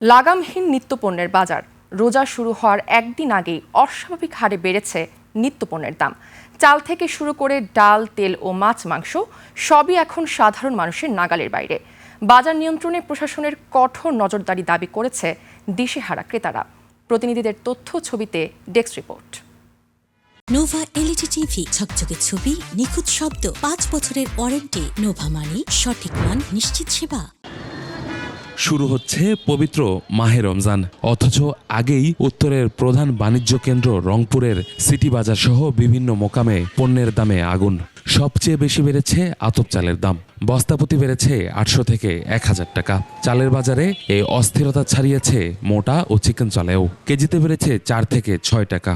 লাগামহীন নিত্যপণ্যের বাজার। রোজা শুরু হওয়ার একদিন আগেই অস্বাভাবিক হারে বেড়েছে নিত্যপণ্যের দাম। চাল থেকে শুরু করে ডাল, তেল ও মাছ মাংস সবই এখন সাধারণ মানুষের নাগালের বাইরে। বাজার নিয়ন্ত্রণে প্রশাসনের কঠোর নজরদারি দাবি করেছে দিশেহারা ক্রেতারা। প্রতিনিধিদের তথ্য ছবিতে desk report. Nova LED TV, ঝকঝকে ছবি, নিখুঁত শব্দ, 5 বছরের ওয়ারেন্টি। নোভা মানি সঠিক মান, নিশ্চিত সেবা। শুরু হচ্ছে পবিত্র মাহে রমজান, অথচ আগেই উত্তরের প্রধান বাণিজ্য কেন্দ্র রংপুরের সিটি বাজার সহ বিভিন্ন মোকামে পণ্যের দামে আগুন। সবচেয়ে বেশি বেড়েছে আতপ চালের দাম। বস্তাপতি বেড়েছে 800 থেকে 1000 টাকা। চালের বাজারে এই অস্থিরতা ছাড়িয়েছে মোটা ও চিকেন চালেও। কেজিতে বেড়েছে 4 থেকে 6 টাকা।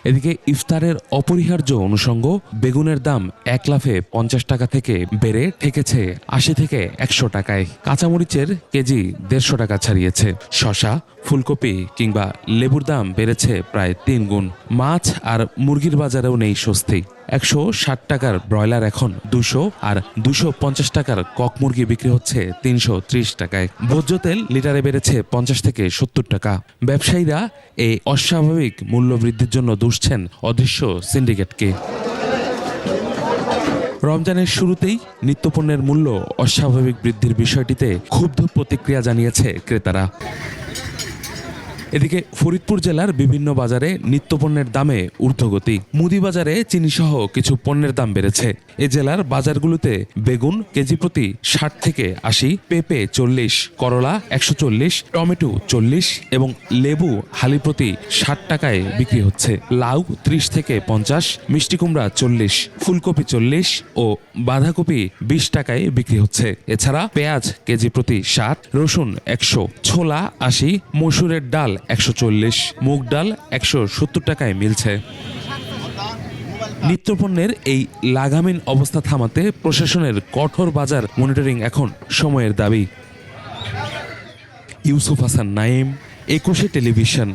এদিকে ইফতারের অপরিহার্য অনুষঙ্গ বেগুনের দাম 1 লাফে 50 টাকা থেকে বেড়ে ঠেকেছে 80 থেকে 100 টাকায়। কাঁচামরিচের কেজি 150 টাকা ছাড়িয়েছে। শসা, ফুলকপি কিংবা লেবুর দাম বেড়েছে প্রায় 3 গুণ। মাছ আর মুরগির বাজারেও নেই স্বস্তি। 160 টাকার ব্রয়লার এখন 200 আর 250 টাকার কক মুরগি বিক্রি হচ্ছে 330 টাকায়। ভোজ্য তেল লিটারে বেড়েছে 50 থেকে 70 টাকা। ব্যবসায়ীরা এই অস্বাভাবিক মূল্য বৃদ্ধির জন্য দুষছেন অদৃশ্য সিন্ডিকেটকে। রমজানের শুরুতেই নিত্যপণ্যের মূল্য অস্বাভাবিক বৃদ্ধির বিষয়টিতে ক্ষুব্ধ প্রতিক্রিয়া জানিয়েছে ক্রেতারা। এদিকে ফরিদপুর জেলার বিভিন্ন বাজারে নিত্যপণ্যের দামে ঊর্ধ্বগতি। মুদি বাজারে চিনিসহ কিছু পণ্যের দাম বেড়েছে। এ জেলার বাজারগুলোতে বেগুন কেজি প্রতি 60 থেকে 80, পেঁপে 40, করলা 140, টমেটো 40 এবং লেবু হালি প্রতি 60 টাকায় বিক্রি হচ্ছে। লাউ 30 থেকে 50, মিষ্টি কুমড়া 40, ফুলকপি 40 ও বাঁধাকপি 20 টাকায় বিক্রি হচ্ছে। এছাড়া পেঁয়াজ কেজি প্রতি 60, রসুন 100, ছোলা 80, মসুরের ডাল 140, মুগ ডাল 170 টাকায় মিলছে। নিত্যপণ্যের এই লাগামহীন অবস্থা থামাতে প্রশাসনের কঠোর বাজার মনিটরিং এখন সময়ের দাবি। ইউসুফ হাসান নাইম, 21 টেলিভিশন।